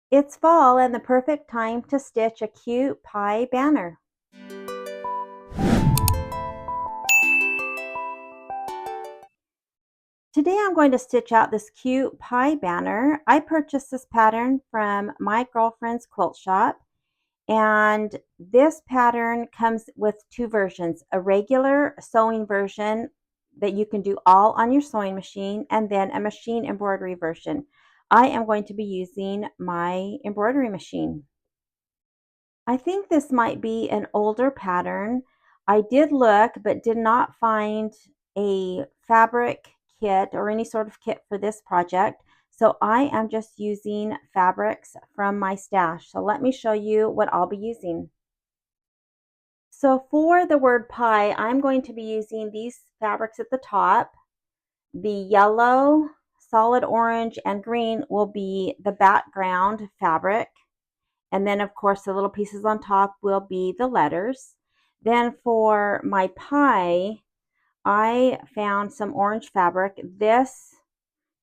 It's fall and the perfect time to stitch a cute pie banner. Today I'm going to stitch out this cute pie banner. I purchased this pattern from my girlfriend's quilt shop, and this pattern comes with two versions, a regular sewing version that you can do all on your sewing machine, and then a machine embroidery version. I am going to be using my embroidery machine. I think this might be an older pattern. I did look but did not find a fabric kit or any sort of kit for this project. So I am just using fabrics from my stash. So let me show you what I'll be using. So for the word pie, I'm going to be using these fabrics at the top. The yellow, solid orange, and green will be the background fabric. And then, of course, the little pieces on top will be the letters. Then for my pie, I found some orange fabric. This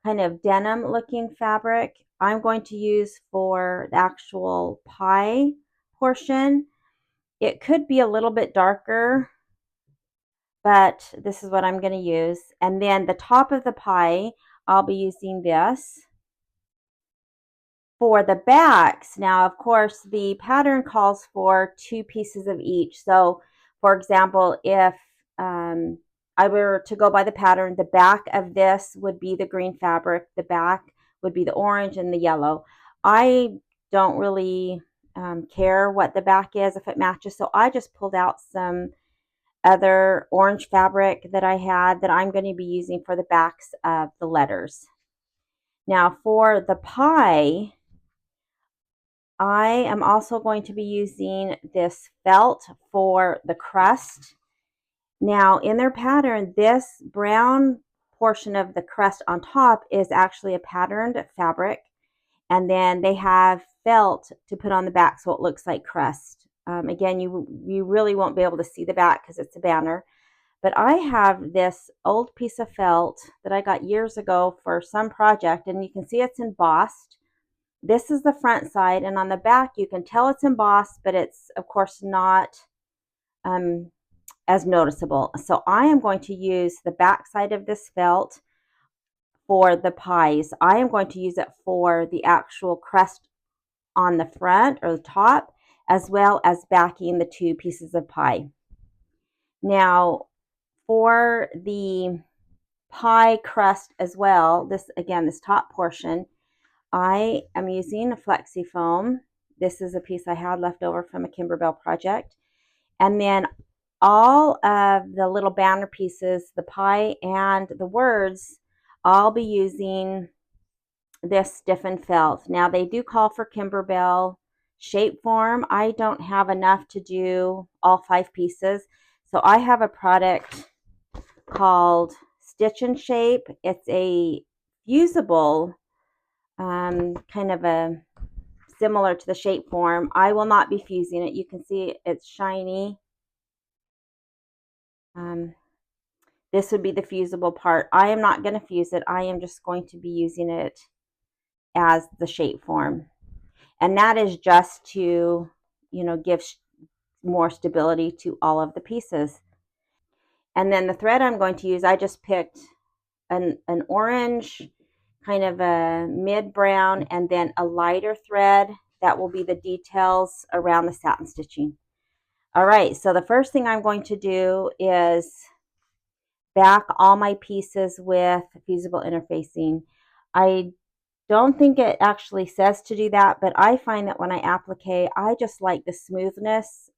kind of denim looking fabric I'm going to use for the actual pie portion. It could be a little bit darker, but this is what I'm going to use. And then the top of the pie, I'll be using this. For the backs, now of course the pattern calls for two pieces of each. So for example, if I were to go by the pattern, the back of this would be the green fabric, the back would be the orange and the yellow. I don't really care what the back is if it matches, so I just pulled out some other orange fabric that I had that I'm going to be using for the backs of the letters. Now for the pie, I am also going to be using this felt for the crust. Now in their pattern, this brown portion of the crust on top is actually a patterned fabric. And then they have felt to put on the back so it looks like crust. Again, you really won't be able to see the back because it's a banner. But I have this old piece of felt that I got years ago for some project, and you can see it's embossed. This is the front side, and on the back you can tell it's embossed, but it's of course not as noticeable. So I am going to use the back side of this felt for the pies. I am going to use it for the actual crust on the front or the top, as well as backing the two pieces of pie. Now for the pie crust as well, this again, this top portion, I am using a flexi foam. This is a piece I had left over from a Kimberbell project. And then all of the little banner pieces, the pie and the words, I'll be using this stiffened felt. Now they do call for Kimberbell shape form. I don't have enough to do all 5 pieces. So I have a product called Stitch and Shape. It's a fusible kind of a similar to the shape form. I will not be fusing it. You can see it's shiny. This would be the fusible part. I am not going to fuse it. I am just going to be using it as the shape form. And that is just to, give more stability to all of the pieces. And then the thread I'm going to use, I just picked an orange, kind of a mid brown, and then a lighter thread that will be the details around the satin stitching. All right, so the first thing I'm going to do is back all my pieces with fusible interfacing. I don't think it actually says to do that, but I find that when I applique, I just like the smoothness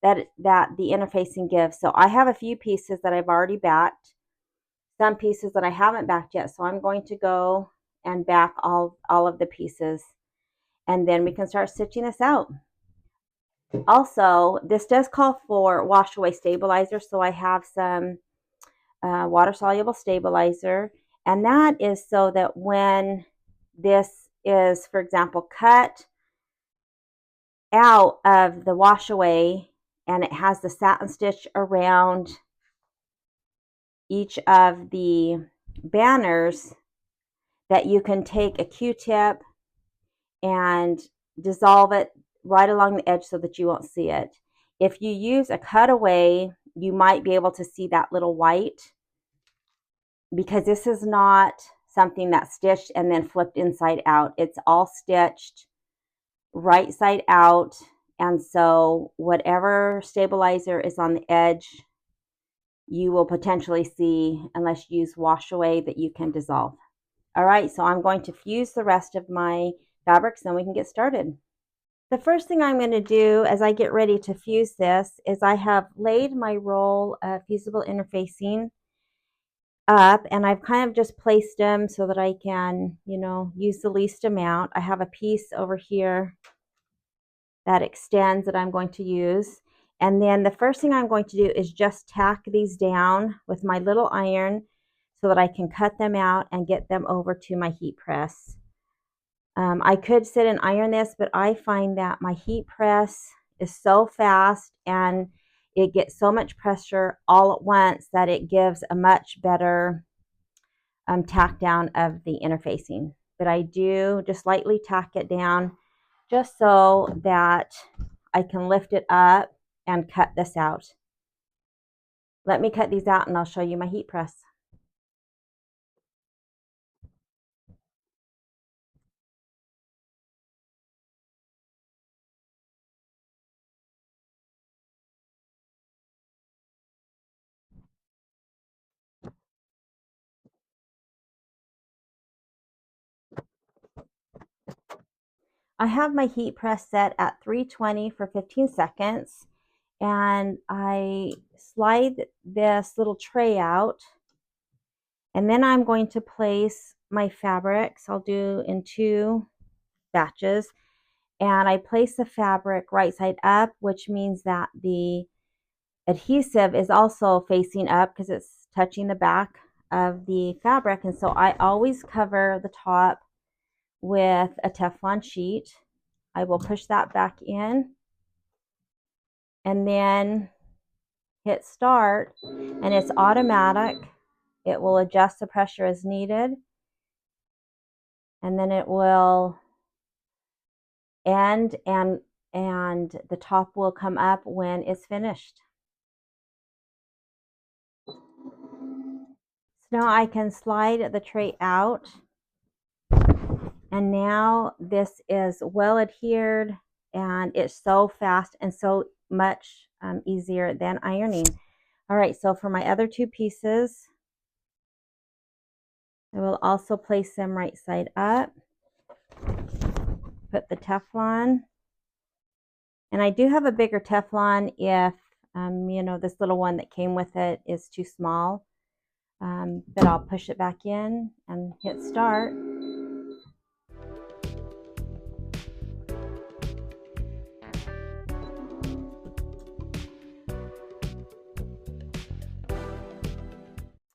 that the interfacing gives. So I have a few pieces that I've already backed, some pieces that I haven't backed yet. So I'm going to go and back all of the pieces, and then we can start stitching this out. Also, this does call for wash away stabilizer, so I have some water soluble stabilizer, and that is so that when this is, for example, cut out of the wash away and it has the satin stitch around each of the banners, that you can take a Q-tip and dissolve it right along the edge so that you won't see it. If you use a cutaway, you might be able to see that little white, because this is not something that's stitched and then flipped inside out. It's all stitched right side out. And so whatever stabilizer is on the edge, you will potentially see, unless you use wash away, that you can dissolve. All right, so I'm going to fuse the rest of my fabrics, then we can get started. The first thing I'm going to do as I get ready to fuse this is I have laid my roll of fusible interfacing up, and I've kind of just placed them so that I can, use the least amount. I have a piece over here that extends that I'm going to use. And then the first thing I'm going to do is just tack these down with my little iron so that I can cut them out and get them over to my heat press. I could sit and iron this, but I find that my heat press is so fast and it gets so much pressure all at once that it gives a much better tack down of the interfacing. But I do just lightly tack it down just so that I can lift it up and cut this out. Let me cut these out and I'll show you my heat press. I have my heat press set at 320 for 15 seconds, and I slide this little tray out, and then I'm going to place my fabrics. I'll do in 2 batches, and I place the fabric right side up, which means that the adhesive is also facing up because it's touching the back of the fabric. And so I always cover the top with a Teflon sheet. I will push that back in and then hit start, and it's automatic. It will adjust the pressure as needed, and then it will end, and the top will come up when it's finished. So now I can slide the tray out, and now this is well adhered, and it's so fast and so much easier than ironing. All right, so for my other 2 pieces, I will also place them right side up, put the Teflon, and I do have a bigger Teflon if, this little one that came with it is too small, but I'll push it back in and hit start.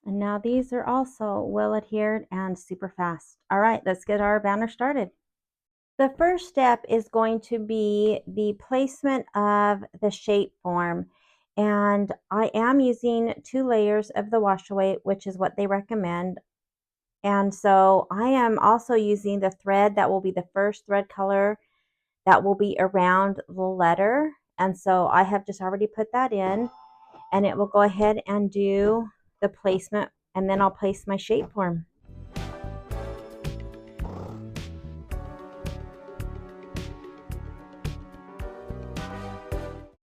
And now these are also well adhered and super fast. All right, let's get our banner started. The first step is going to be the placement of the shape form. And I am using 2 layers of the wash away, which is what they recommend. And so I am also using the thread that will be the first thread color that will be around the letter. And so I have just already put that in, and it will go ahead and do the placement, and then I'll place my shape form.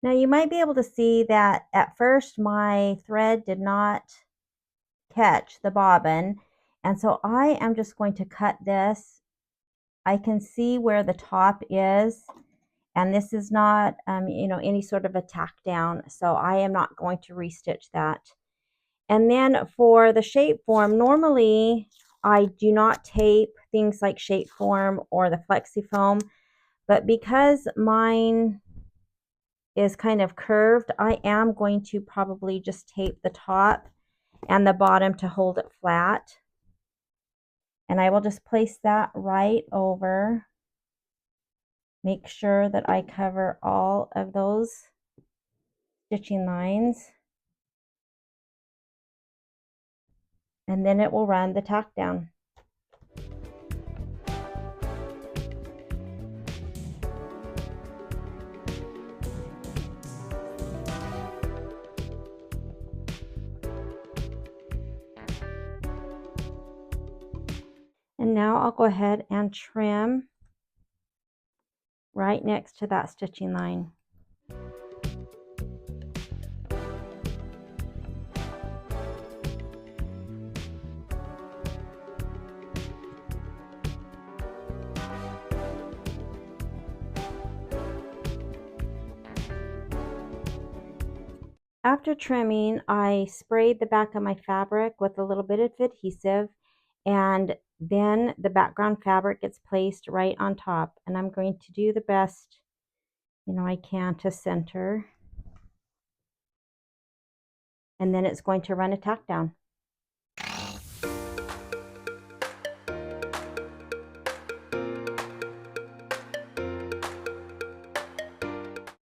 Now you might be able to see that at first my thread did not catch the bobbin, and so I am just going to cut this. I can see where the top is, and this is not any sort of a tack down, so I am not going to restitch that. And then for the shape form, normally I do not tape things like shape form or the flexi foam, but because mine is kind of curved, I am going to probably just tape the top and the bottom to hold it flat. And I will just place that right over. Make sure that I cover all of those stitching lines. And then it will run the tack down. And now I'll go ahead and trim right next to that stitching line. After trimming, I sprayed the back of my fabric with a little bit of adhesive, and then the background fabric gets placed right on top. And I'm going to do the best, I can to center. And then it's going to run a tack down.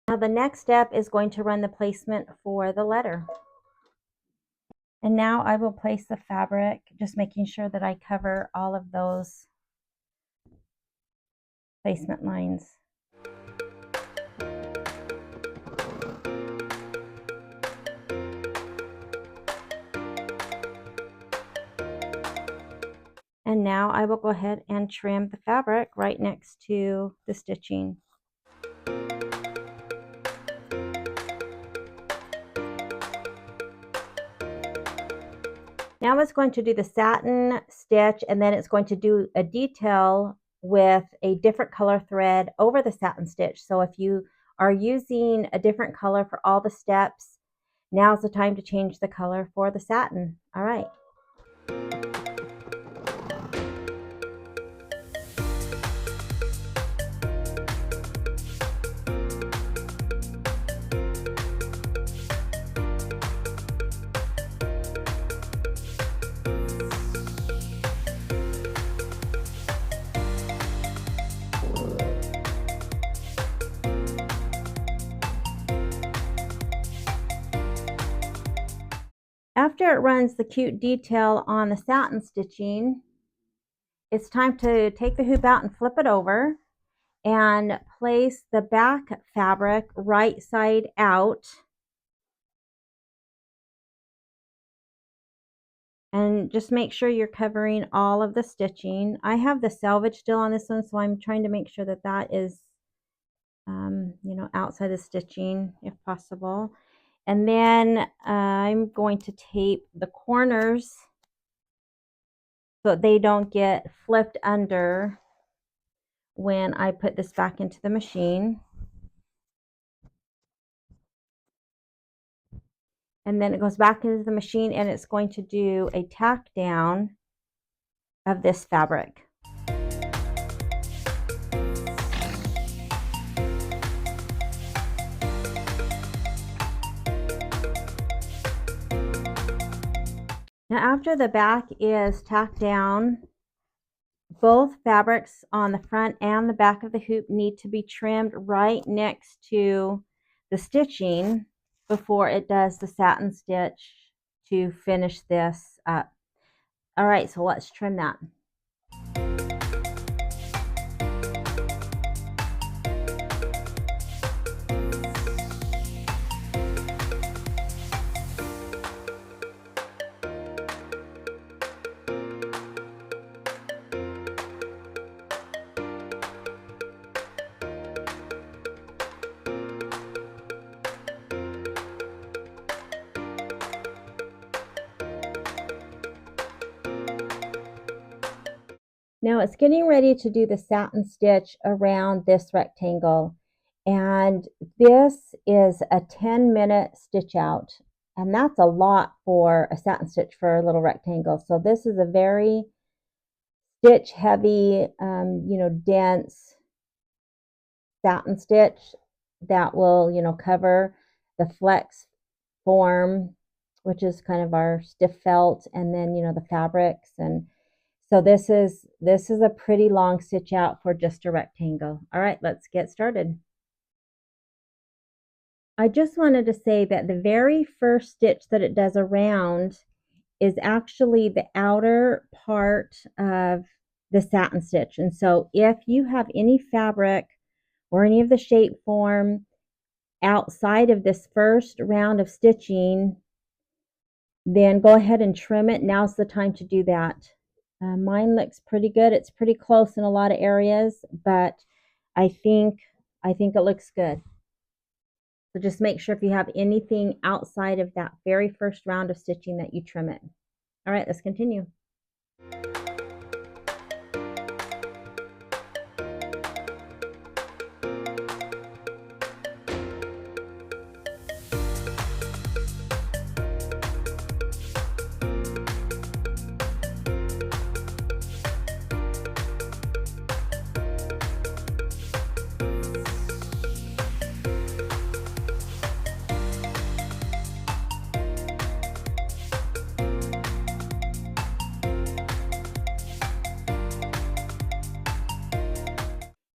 Now the next step is going to run the placement for the letter. And now I will place the fabric, just making sure that I cover all of those placement lines. And now I will go ahead and trim the fabric right next to the stitching. Now it's going to do the satin stitch, and then it's going to do a detail with a different color thread over the satin stitch. So if you are using a different color for all the steps, now's the time to change the color for the satin. All right. After it runs the cute detail on the satin stitching, it's time to take the hoop out and flip it over and place the back fabric right side out. And just make sure you're covering all of the stitching. I have the selvage still on this one, so I'm trying to make sure that that is, outside the stitching if possible. And then I'm going to tape the corners so they don't get flipped under when I put this back into the machine. And then it goes back into the machine, and it's going to do a tack down of this fabric. Now after the back is tacked down, both fabrics on the front and the back of the hoop need to be trimmed right next to the stitching before it does the satin stitch to finish this up. All right, so let's trim that. Now it's getting ready to do the satin stitch around this rectangle. And this is a 10-minute stitch out. And that's a lot for a satin stitch for a little rectangle. So this is a very stitch heavy, dense satin stitch that will, cover the flex form, which is kind of our stiff felt, and then, the fabrics. And so this is a pretty long stitch out for just a rectangle. All right, let's get started. I just wanted to say that the very first stitch that it does around is actually the outer part of the satin stitch. And so if you have any fabric or any of the shape form outside of this first round of stitching, then go ahead and trim it. Now's the time to do that. Mine looks pretty good. It's pretty close in a lot of areas, but I think I think it looks good. So just make sure if you have anything outside of that very first round of stitching that you trim it. All right, let's continue.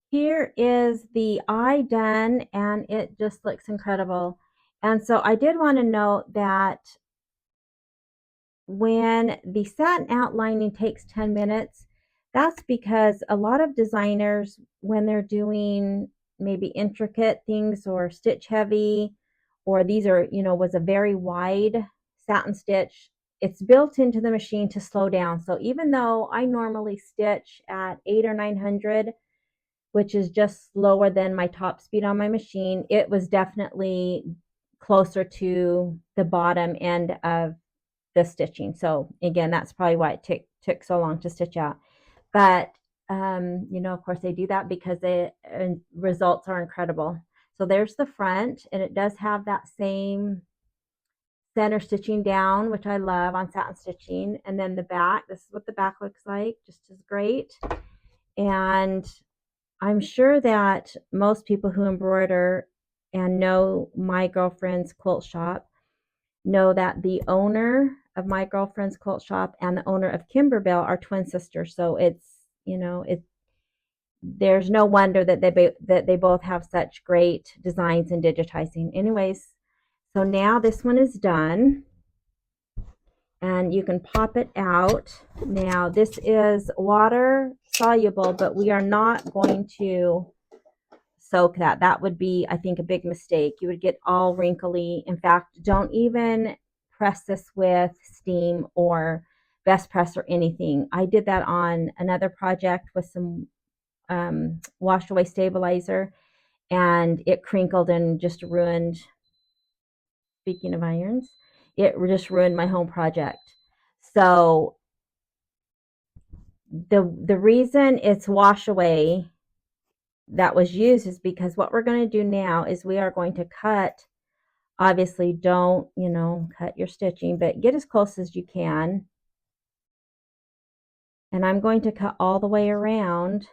Here is the eye done, and it just looks incredible. And so I did want to note that when the satin outlining takes 10 minutes, that's because a lot of designers, when they're doing maybe intricate things or stitch heavy, or these are, was a very wide satin stitch, it's built into the machine to slow down. So even though I normally stitch at 8 or 900, which is just slower than my top speed on my machine, it was definitely closer to the bottom end of the stitching. So again, that's probably why it took so long to stitch out. But of course they do that because the results are incredible. So there's the front, and it does have that same center stitching down, which I love on satin stitching. And then the back, this is what the back looks like, just as great. And I'm sure that most people who embroider and know my girlfriend's quilt shop know that the owner of my girlfriend's quilt shop and the owner of Kimberbell are twin sisters. So there's no wonder that they both have such great designs in digitizing. Anyways, so now this one is done, and you can pop it out. Now this is water soluble, but we are not going to soak that. That would be, I think, a big mistake. You would get all wrinkly. In fact, don't even press this with steam or best press or anything. I did that on another project with some wash away stabilizer, and it crinkled and just ruined, speaking of irons, it just ruined my home project. So the reason it's wash away that was used is because what we're going to do now is we are going to cut. Obviously, don't, cut your stitching, but get as close as you can. And I'm going to cut all the way around.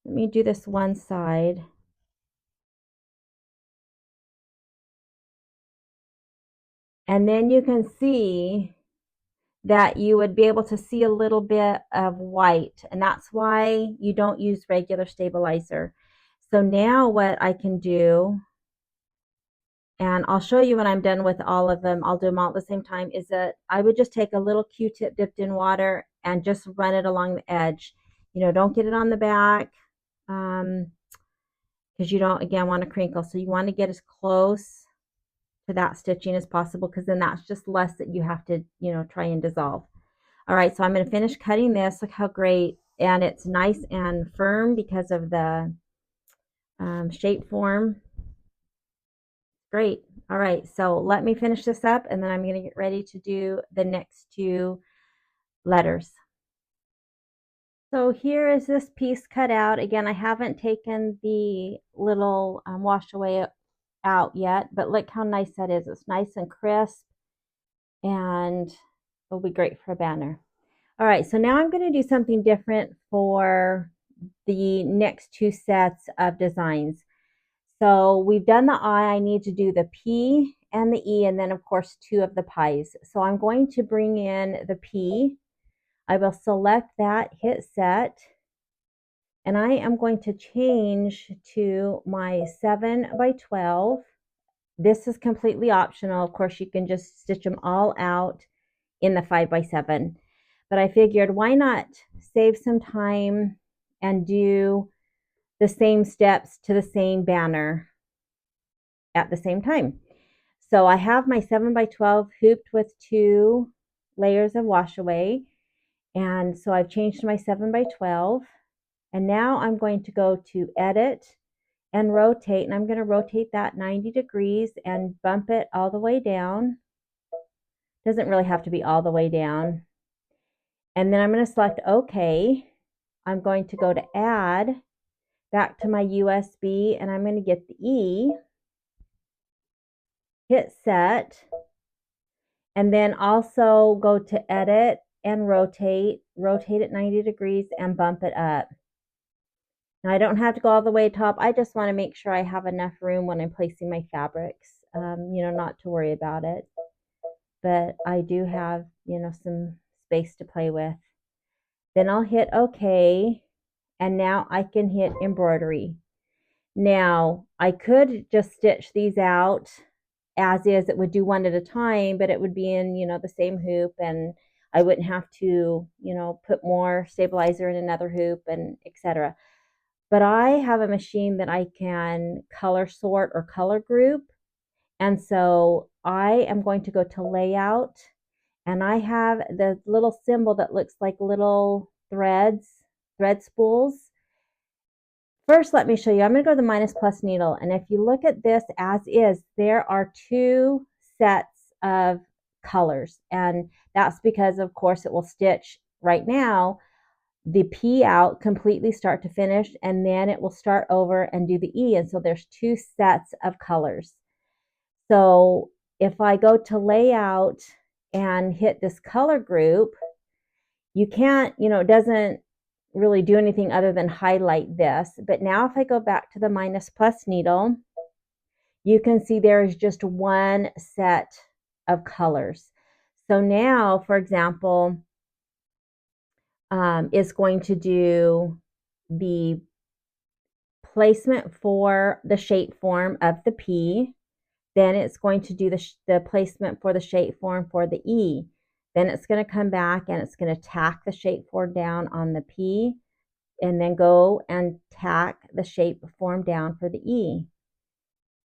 Let me do this one side. And then you can see that you would be able to see a little bit of white, and that's why you don't use regular stabilizer. So now what I can do, and I'll show you when I'm done with all of them, I'll do them all at the same time, is that I would just take a little Q-tip dipped in water and just run it along the edge. Don't get it on the back, because you don't, again, want to crinkle. So you want to get as close to that stitching as possible, because then that's just less that you have to, try and dissolve. All right, so I'm going to finish cutting this. Look how great. And it's nice and firm because of the shape form. Great. All right, so let me finish this up, and then I'm going to get ready to do the next two letters. So here is this piece cut out. Again, I haven't taken the little wash away out yet, but look how nice that is. It's nice and crisp, and it'll be great for a banner. All right, so now I'm going to do something different for the next two sets of designs. So we've done the I. I need to do the P and the E, and then of course two of the pies. So I'm going to bring in the P. I will select that, hit set, and I am going to change to my 7 by 12. This is completely optional. Of course, you can just stitch them all out in the 5 by 7. But I figured, why not save some time and do the same steps to the same banner at the same time. So I have my 7 by 12 hooped with 2 layers of wash away. And so I've changed to my 7 by 12. And now I'm going to go to edit and rotate, and I'm going to rotate that 90 degrees and bump it all the way down. Doesn't really have to be all the way down. And then I'm going to select OK. I'm going to go to add, back to my USB, and I'm going to get the E, hit set, and then also go to edit and rotate it 90 degrees and bump it up. Now I don't have to go all the way top. I just want to make sure I have enough room when I'm placing my fabrics, not to worry about it. But I do have, some space to play with. Then I'll hit OK, and now I can hit embroidery. Now, I could just stitch these out as is. It would do one at a time, but it would be in, the same hoop, and I wouldn't have to, put more stabilizer in another hoop and etc. But I have a machine that I can color sort or color group. And so I am going to go to layout, and I have the little symbol that looks like little thread spools. First, let me show you. I'm going to go to the minus plus needle. And if you look at this as is, there are 2 sets of colors. And that's because, of course, it will stitch right now the P out completely start to finish, and then it will start over and do the E. And so there's 2 sets of colors. So if I go to layout and hit this color group, you can't, it doesn't really do anything other than highlight this. But now if I go back to the minus plus needle, you can see there is just 1 set of colors. So now, for example, is going to do the placement for the shape form of the P. Then it's going to do the placement for the shape form for the E. Then it's going to come back and it's going to tack the shape form down on the P, and then go and tack the shape form down for the E.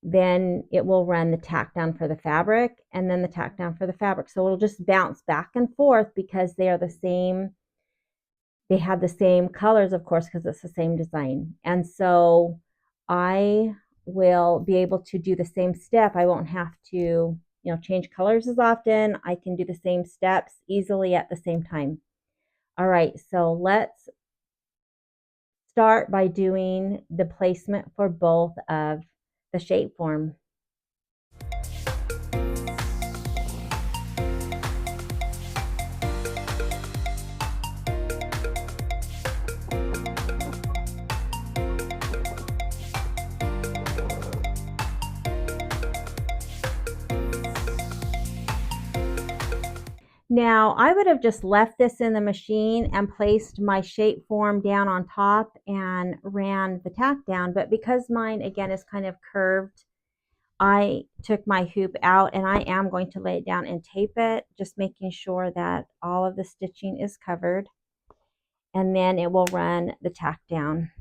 Then it will run the tack down for the fabric and then the tack down for the fabric. So it'll just bounce back and forth because they are the same. They have the same colors, of course, because it's the same design. And so I will be able to do the same step. I won't have to, change colors as often. I can do the same steps easily at the same time. All right, so let's start by doing the placement for both of the shape form. Now, I would have just left this in the machine and placed my shape form down on top and ran the tack down, but because mine, again, is kind of curved, I took my hoop out and I am going to lay it down and tape it, just making sure that all of the stitching is covered, and then it will run the tack down.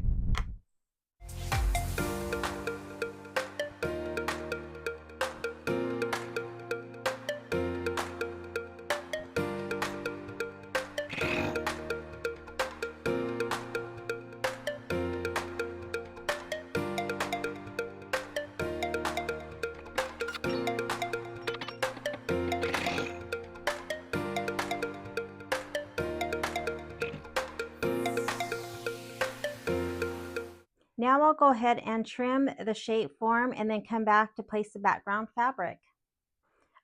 Now I'll go ahead and trim the shape form and then come back to place the background fabric.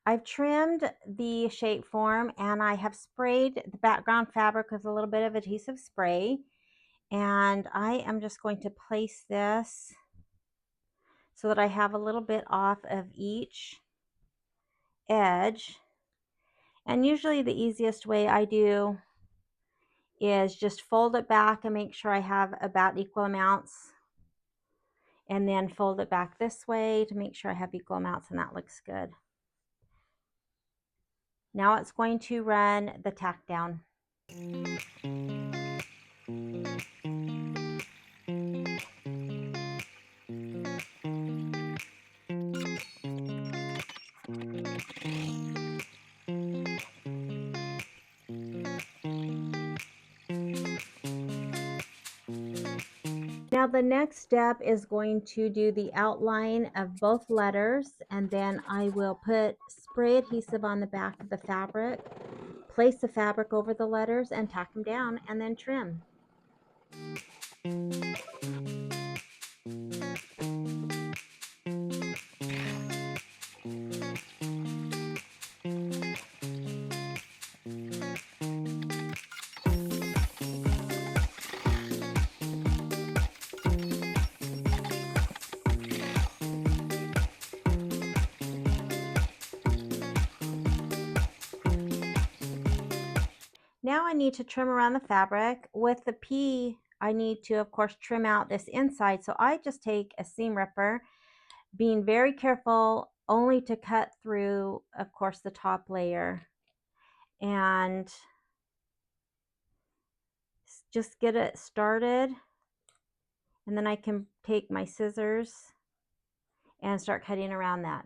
I've trimmed the shape form and I have sprayed the background fabric with a little bit of adhesive spray. And I am just going to place this so that I have a little bit off of each edge. And usually the easiest way I do is just fold it back and make sure I have about equal amounts, and then fold it back this way to make sure I have equal amounts, and that looks good. Now it's going to run the tack down. Now the next step is going to do the outline of both letters, and then I will put spray adhesive on the back of the fabric, place the fabric over the letters and tack them down, and then trim. Now I need to trim around the fabric. With the P, I need to, of course, trim out this inside. So I just take a seam ripper, being very careful only to cut through, of course, the top layer. And just get it started. And then I can take my scissors and start cutting around that.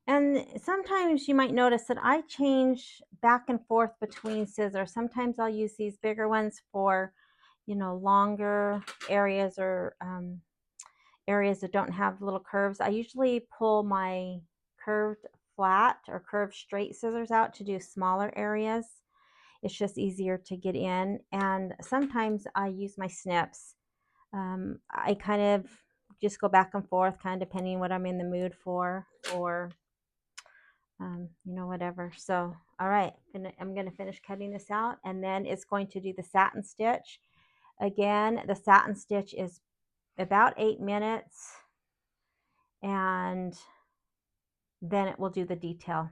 And sometimes you might notice that I change back and forth between scissors. Sometimes I'll use these bigger ones for, longer areas, or areas that don't have little curves. I usually pull my curved flat or curved straight scissors out to do smaller areas. It's just easier to get in. And sometimes I use my snips. I kind of just go back and forth, kind of depending what I'm in the mood for, or whatever. So, all right, I'm gonna finish cutting this out, and then it's going to do the satin stitch. Again, the satin stitch is about 8 minutes, and then it will do the detail.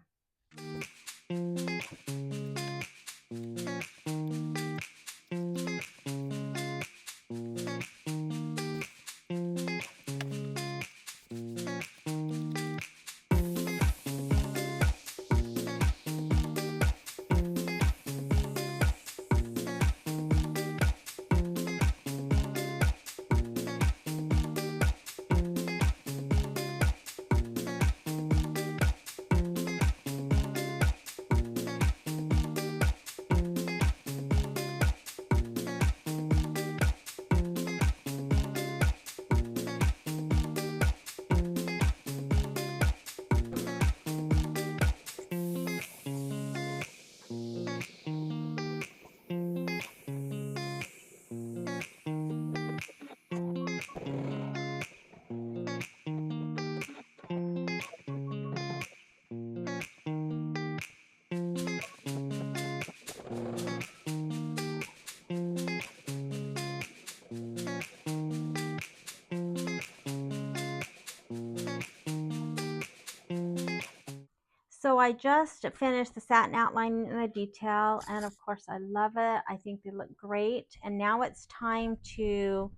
So I just finished the satin outline and the detail, and of course I love it. I think they look great. And now it's time to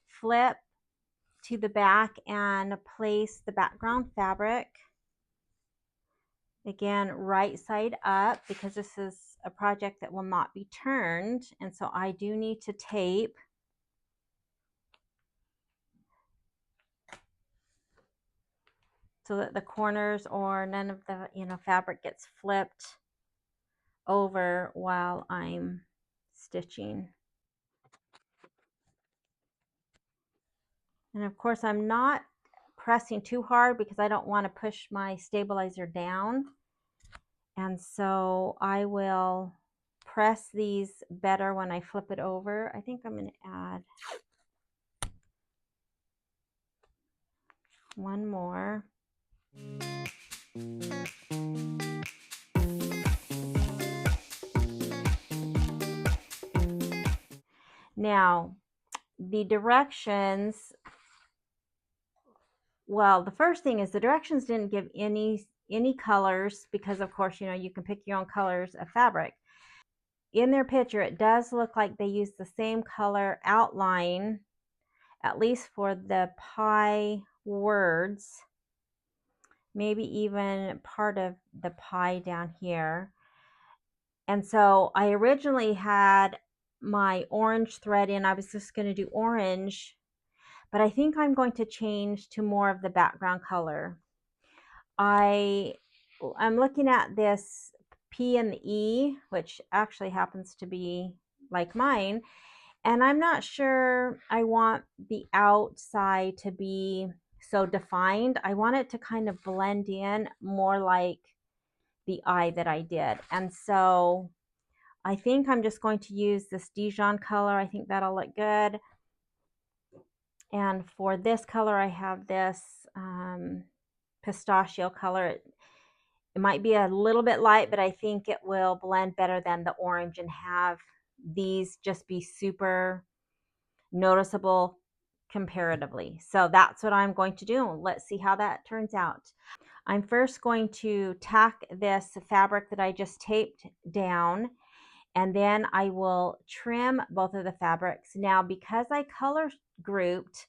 flip to the back and place the background fabric. Again, right side up, because this is a project that will not be turned, and so I do need to tape. So that the corners or none of the fabric gets flipped over while I'm stitching. And of course I'm not pressing too hard because I don't want to push my stabilizer down. And so I will press these better when I flip it over. I think I'm going to add one more. Now, the directions, well, the first thing is the directions didn't give any any colors because of course, you can pick your own colors of fabric. In their picture, it does look like they use the same color outline, at least for the pie words, maybe even part of the pie down here. And so I originally had my orange thread in. I was just going to do orange, but I think I'm going to change to more of the background color. I'm looking at this P and the E, which actually happens to be like mine. And I'm not sure I want the outside to be so defined. I want it to kind of blend in more like the eye that I did. And so I think I'm just going to use this Dijon color. I think that'll look good. And for this color, I have this pistachio color. It might be a little bit light, but I think it will blend better than the orange and have these just be super noticeable comparatively. So that's what I'm going to do. Let's see how that turns out. I'm first going to tack this fabric that I just taped down, and then I will trim both of the fabrics. Now, because I color grouped,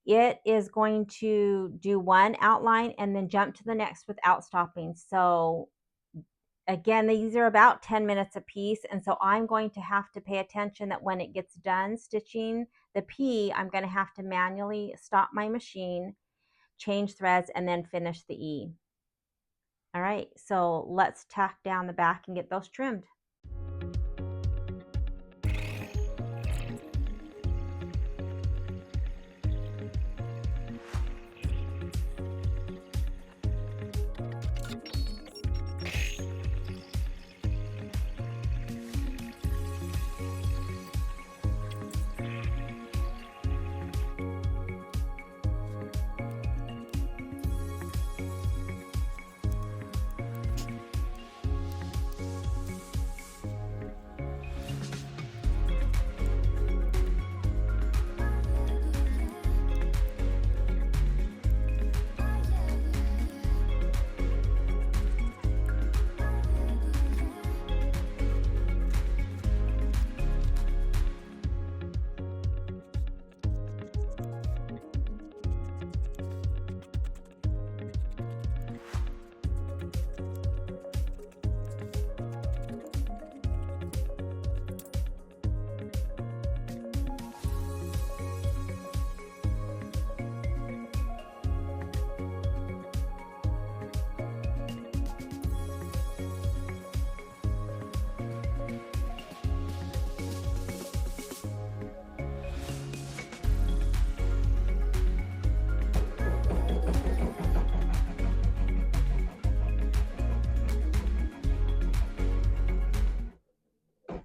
it is going to do one outline and then jump to the next without stopping. So again, these are about 10 minutes a piece, and so I'm going to have to pay attention that when it gets done stitching the P, I'm going to have to manually stop my machine, change threads, and then finish the E. All right, so let's tack down the back and get those trimmed.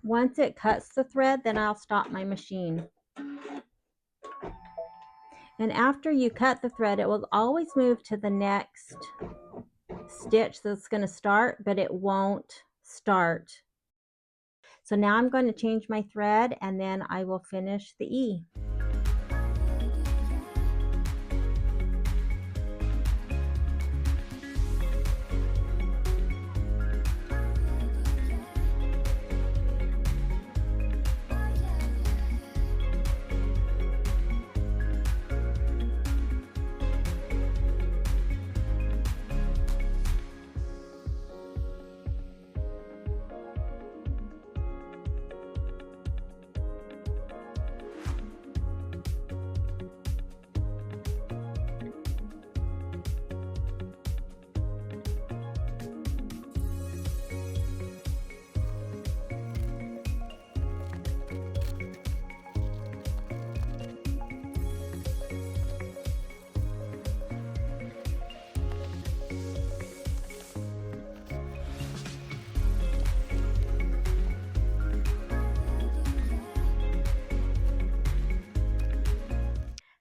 Once it cuts the thread, then I'll stop my machine. And after you cut the thread, it will always move to the next stitch that's going to start, but it won't start. So now I'm going to change my thread and then I will finish the E.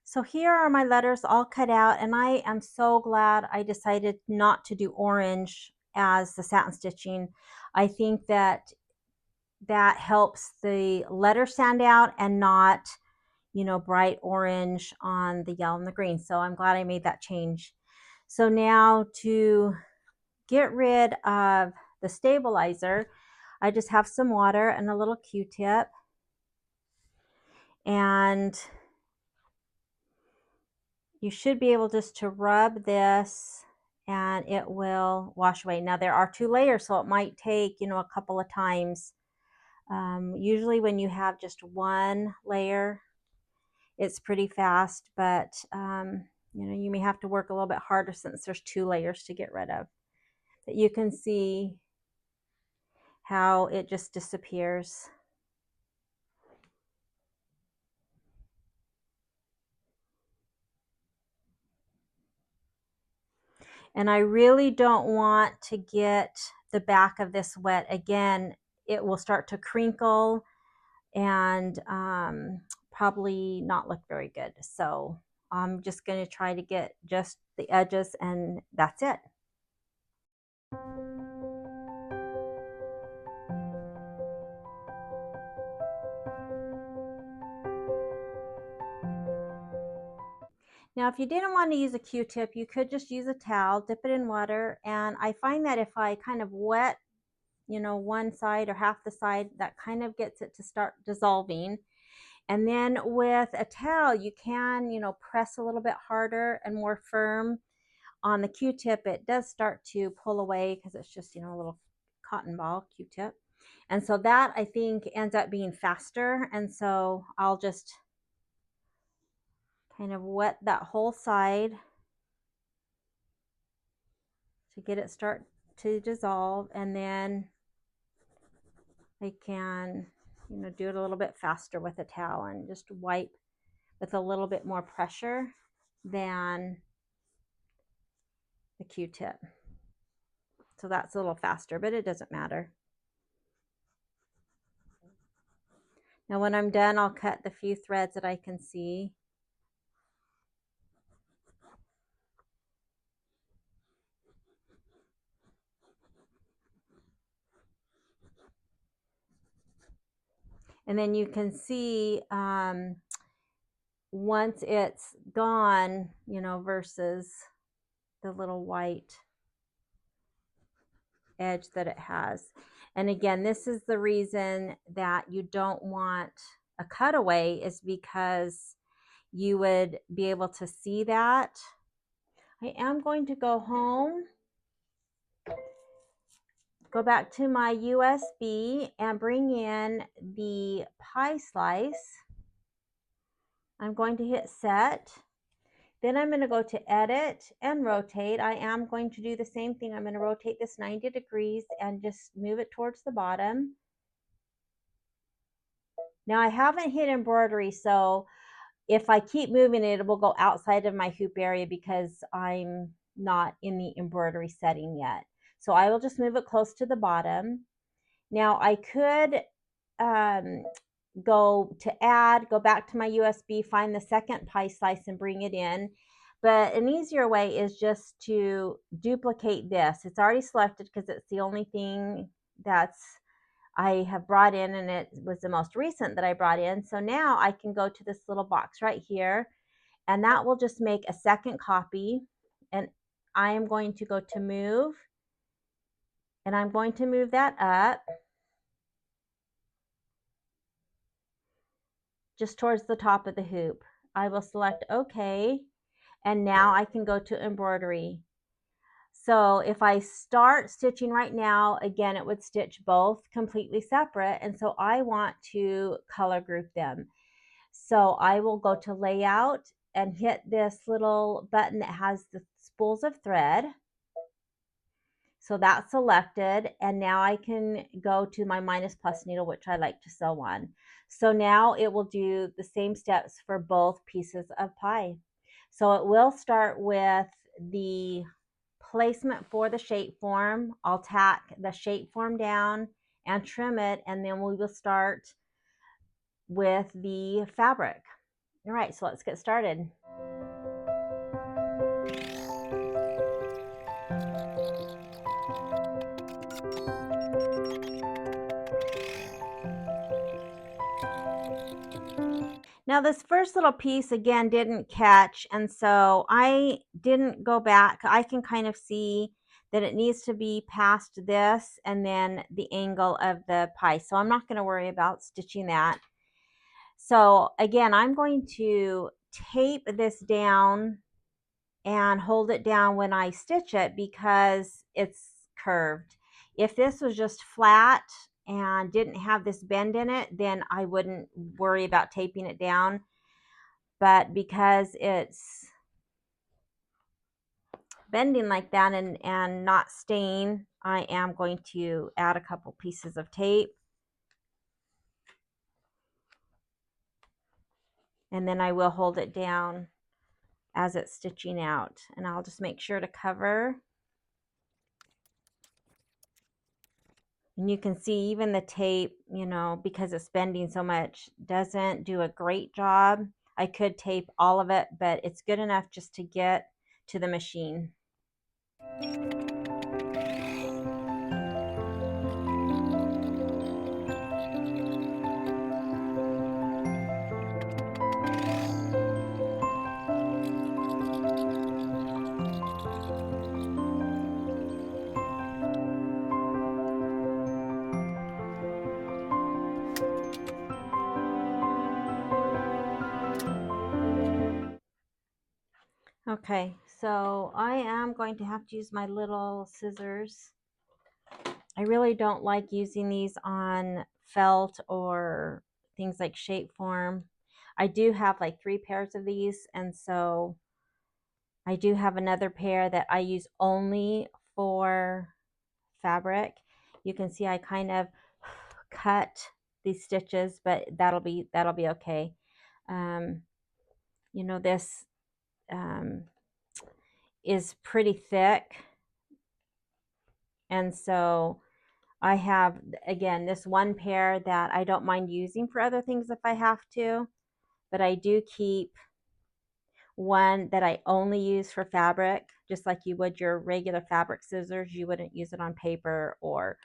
So here are my letters all cut out, and I am so glad I decided not to do orange as the satin stitching. I think that helps the letter stand out and not, bright orange on the yellow and the green. So I'm glad I made that change. So now to get rid of the stabilizer, I just have some water and a little Q-tip, and you should be able just to rub this and it will wash away. Now there are 2 layers, so it might take, a couple of times. Usually when you have just 1 layer, it's pretty fast, but you may have to work a little bit harder since there's 2 layers to get rid of. But you can see how it just disappears. And I really don't want to get the back of this wet. Again, it will start to crinkle and probably not look very good. So I'm just going to try to get just the edges, and that's it. Now, if you didn't want to use a Q-tip, you could just use a towel, dip it in water, and I find that if I kind of wet, one side or half the side, that kind of gets it to start dissolving. And then with a towel, you can, press a little bit harder and more firm. On the Q-tip, it does start to pull away because it's just, a little cotton ball Q-tip. And so that, I think, ends up being faster. And so I'll just kind of wet that whole side to get it start to dissolve, and then I can, do it a little bit faster with a towel and just wipe with a little bit more pressure than the Q-tip. So that's a little faster, but it doesn't matter. Now when I'm done, I'll cut the few threads that I can see. And then you can see once it's gone, versus the little white edge that it has. And again, this is the reason that you don't want a cutaway, is because you would be able to see that. I am going to go home, go back to my USB and bring in the pie slice. I'm going to hit set. Then I'm going to go to edit and rotate. I am going to do the same thing. I'm going to rotate this 90 degrees and just move it towards the bottom. Now I haven't hit embroidery, so if I keep moving it, it will go outside of my hoop area because I'm not in the embroidery setting yet. So I will just move it close to the bottom. Now I could go back to my USB, find the second pie slice and bring it in. But an easier way is just to duplicate this. It's already selected because it's the only thing that's I have brought in, and it was the most recent that I brought in. So now I can go to this little box right here, and that will just make a second copy. And I am going to go to move, and I'm going to move that up just towards the top of the hoop. I will select OK, and now I can go to embroidery. So if I start stitching right now, again, it would stitch both completely separate. And so I want to color group them. So I will go to layout and hit this little button that has the spools of thread. So that's selected. And now I can go to my minus plus needle, which I like to sew on. So now it will do the same steps for both pieces of pie. So it will start with the placement for the shape form. I'll tack the shape form down and trim it, and then we will start with the fabric. All right, so let's get started. Now this first little piece again didn't catch, and so I didn't go back. I can kind of see that it needs to be past this and then the angle of the pie. So I'm not going to worry about stitching that. So again, I'm going to tape this down and hold it down when I stitch it because it's curved. If this was just flat and didn't have this bend in it, then I wouldn't worry about taping it down. But because it's bending like that and not staying, I am going to add a couple pieces of tape. And then I will hold it down as it's stitching out. And I'll just make sure to cover. And you can see even the tape, you know, because it's bending so much, doesn't do a great job. I could tape all of it, but it's good enough just to get to the machine. Okay, so I am going to have to use my little scissors. I really don't like using these on felt or things like shape form. I do have like 3 pairs of these, and so I do have another pair that I use only for fabric. You can see I kind of cut these stitches, but that'll be okay. You know, this is pretty thick, and so I have, again, this one pair that I don't mind using for other things if I have to, but I do keep one that I only use for fabric, just like you would your regular fabric scissors. You wouldn't use it on paper or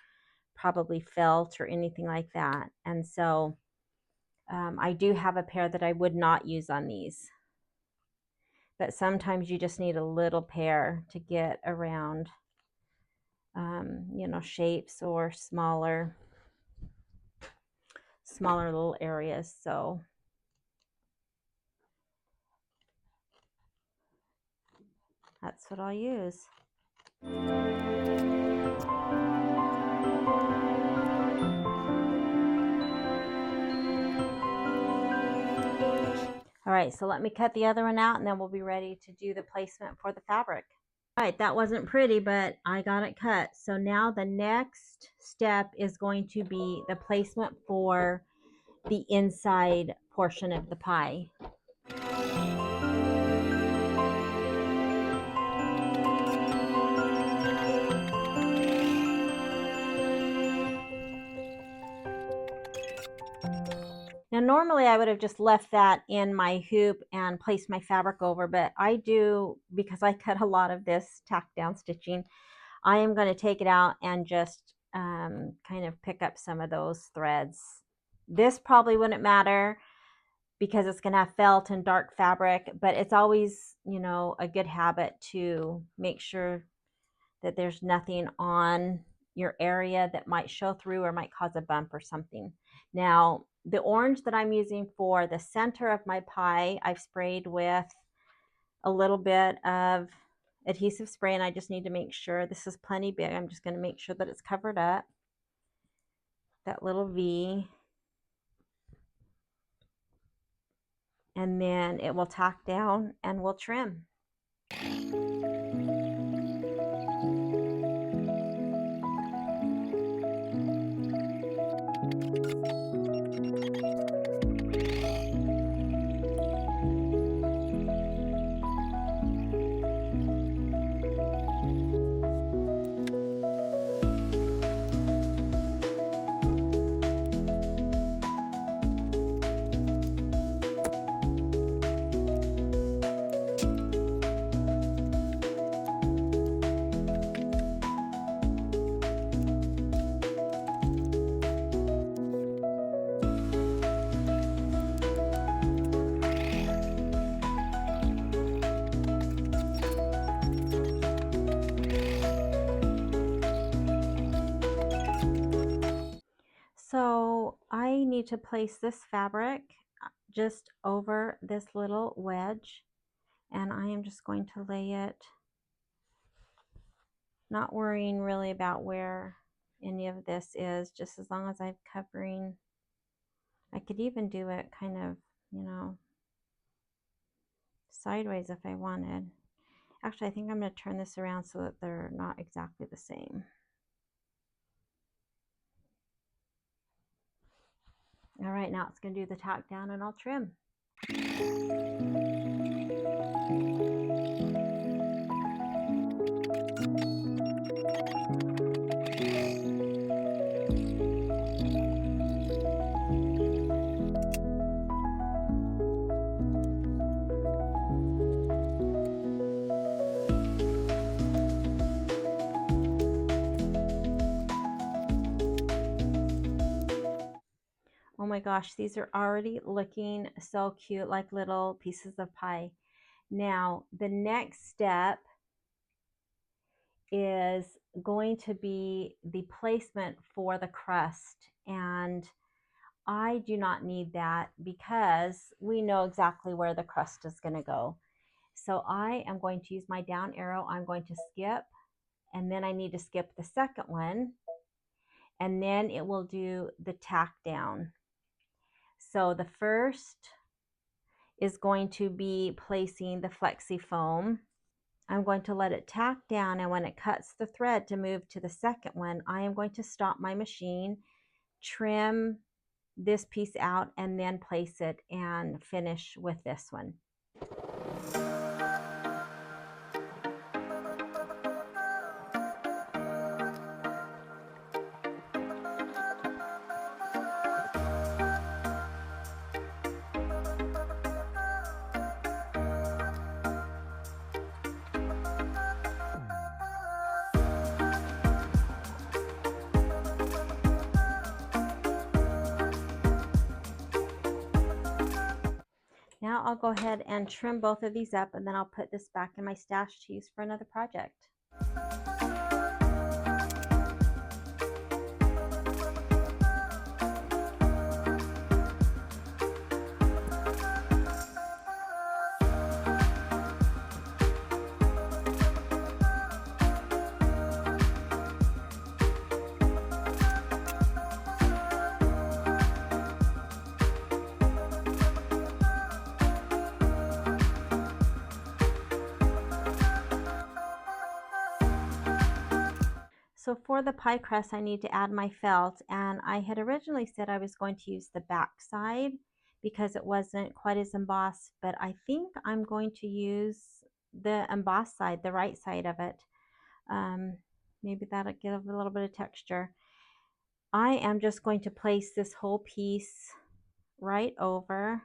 probably felt or anything like that. And so I do have a pair that I would not use on these. But sometimes you just need a little pair to get around, you know, shapes or smaller little areas. So that's what I'll use. All right, so let me cut the other one out and then we'll be ready to do the placement for the fabric. All right, that wasn't pretty, but I got it cut. So now the next step is going to be the placement for the inside portion of the pie. Now normally I would have just left that in my hoop and placed my fabric over, but I do, because I cut a lot of this tack down stitching, I am going to take it out and just kind of pick up some of those threads. This probably wouldn't matter because it's going to have felt and dark fabric, but it's always, you know, a good habit to make sure that there's nothing on your area that might show through or might cause a bump or something. Now, the orange that I'm using for the center of my pie, I've sprayed with a little bit of adhesive spray, and I just need to make sure this is plenty big. I'm just going to make sure that it's covered up, that little V, and then it will tack down and we'll trim. So I need to place this fabric just over this little wedge, and I am just going to lay it, not worrying really about where any of this is, just as long as I'm covering. I could even do it kind of, you know, sideways if I wanted. Actually, I think I'm going to turn this around so that they're not exactly the same. All right, now it's going to do the tack down and I'll trim. Oh my gosh, these are already looking so cute, like little pieces of pie. Now, the next step is going to be the placement for the crust. And I do not need that because we know exactly where the crust is going to go. So I am going to use my down arrow. I'm going to skip, and then I need to skip the second one, and then it will do the tack down. So the first is going to be placing the flexi foam. I'm going to let it tack down, and when it cuts the thread to move to the second one, I am going to stop my machine, trim this piece out, and then place it and finish with this one. Now I'll go ahead and trim both of these up, and then I'll put this back in my stash to use for another project. So for the pie crust, I need to add my felt, and I had originally said I was going to use the back side because it wasn't quite as embossed, but I think I'm going to use the embossed side, the right side of it. Maybe that'll give a little bit of texture. I am just going to place this whole piece right over,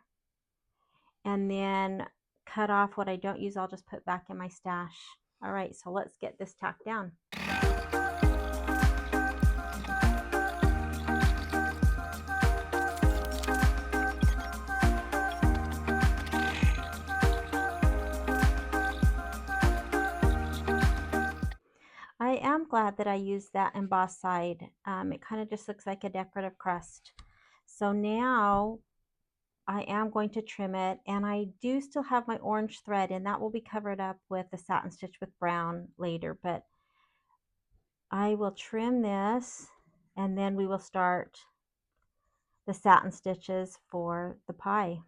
and then cut off what I don't use. I'll just put back in my stash. All right, so let's get this tacked down. I am glad that I used that embossed side. It kind of just looks like a decorative crust. So now I am going to trim it, and I do still have my orange thread, and that will be covered up with the satin stitch with brown later, but I will trim this, and then we will start the satin stitches for the pie.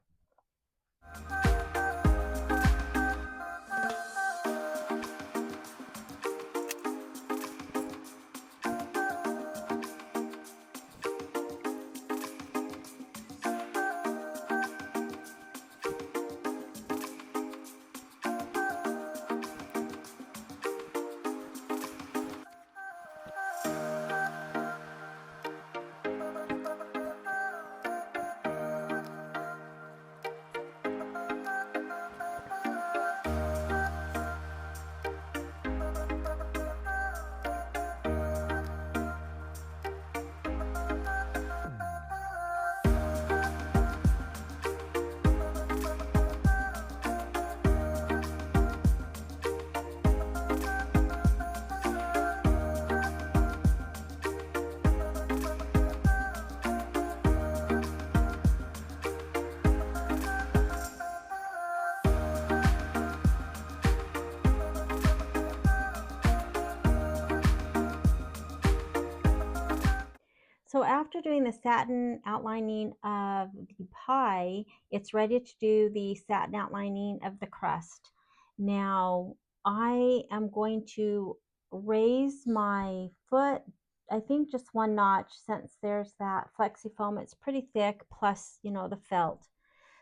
So after doing the satin outlining of the pie, it's ready to do the satin outlining of the crust. Now, I am going to raise my foot, I think just one notch, since there's that flexi foam. It's pretty thick, plus, the felt.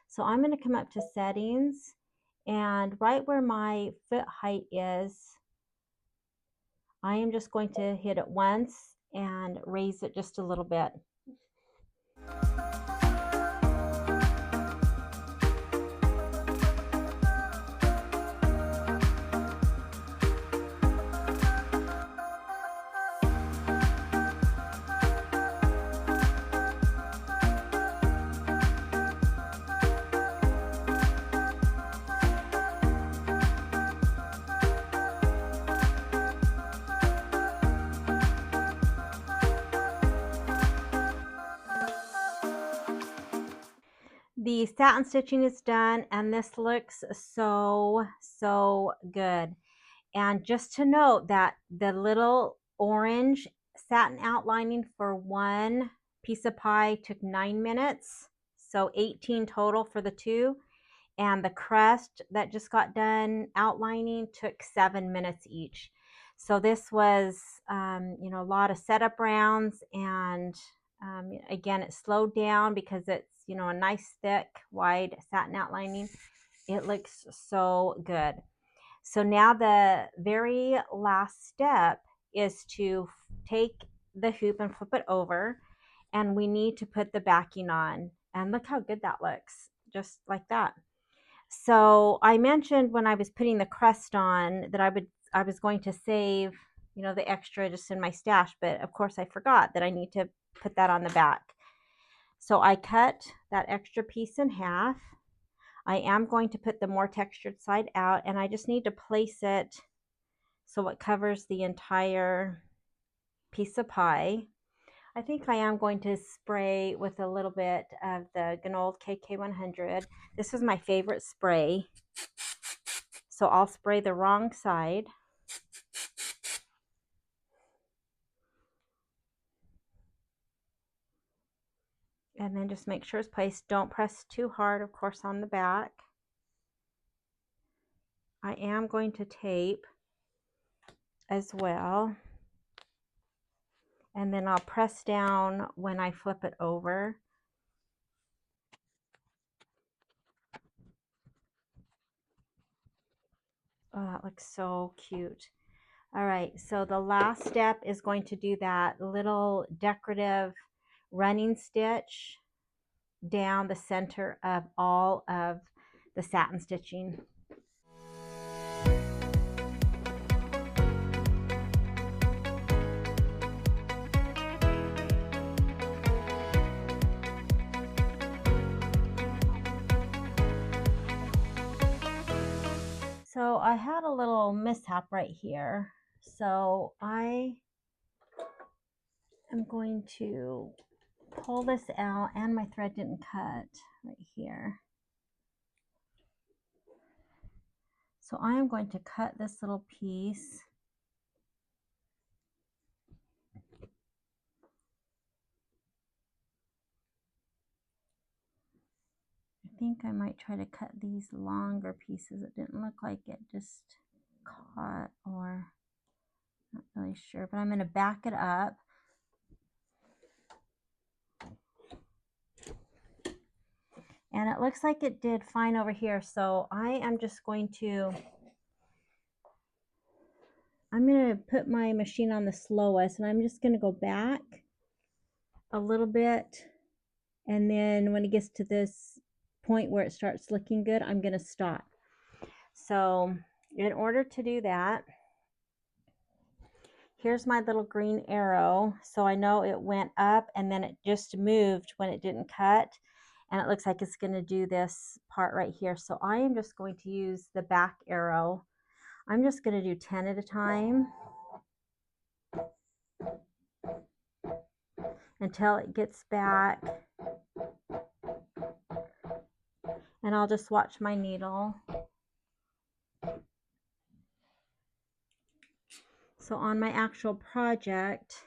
So I'm going to come up to settings, and right where my foot height is, I am just going to hit it once and raise it just a little bit. The satin stitching is done, and this looks so good. And just to note that the little orange satin outlining for one piece of pie took 9 minutes, so 18 total for the two. And the crust that just got done outlining took 7 minutes each. So this was, a lot of setup rounds, and again, it slowed down because it's, a nice thick wide satin outlining. It looks so good. So now the very last step is to take the hoop and flip it over, and we need to put the backing on. And look how good that looks, just like that. So I mentioned when I was putting the crust on that I was going to save, the extra just in my stash, but of course I forgot that I need to put that on the back. So I cut that extra piece in half. I am going to put the more textured side out, and I just need to place it so it covers the entire piece of pie. I think I am going to spray with a little bit of the Gnold KK100. This is my favorite spray. So I'll spray the wrong side. And then just make sure it's placed. Don't press too hard, of course, on the back. I am going to tape as well. And then I'll press down when I flip it over. Oh, that looks so cute. All right, so the last step is going to do that little decorative running stitch down the center of all of the satin stitching. So I had a little mishap right here. So I am going to pull this out, and my thread didn't cut right here. So I am going to cut this little piece. I think I might try to cut these longer pieces. It didn't look like it just caught, or not really sure, but I'm going to back it up. And it looks like it did fine over here. So I am just going to, I'm going to put my machine on the slowest, and I'm just going to go back a little bit. And then when it gets to this point where it starts looking good, I'm going to stop. So in order to do that, here's my little green arrow. So I know it went up, and then it just moved when it didn't cut. And it looks like it's going to do this part right here. So I am just going to use the back arrow. I'm just going to do 10 at a time until it gets back. And I'll just watch my needle. So on my actual project,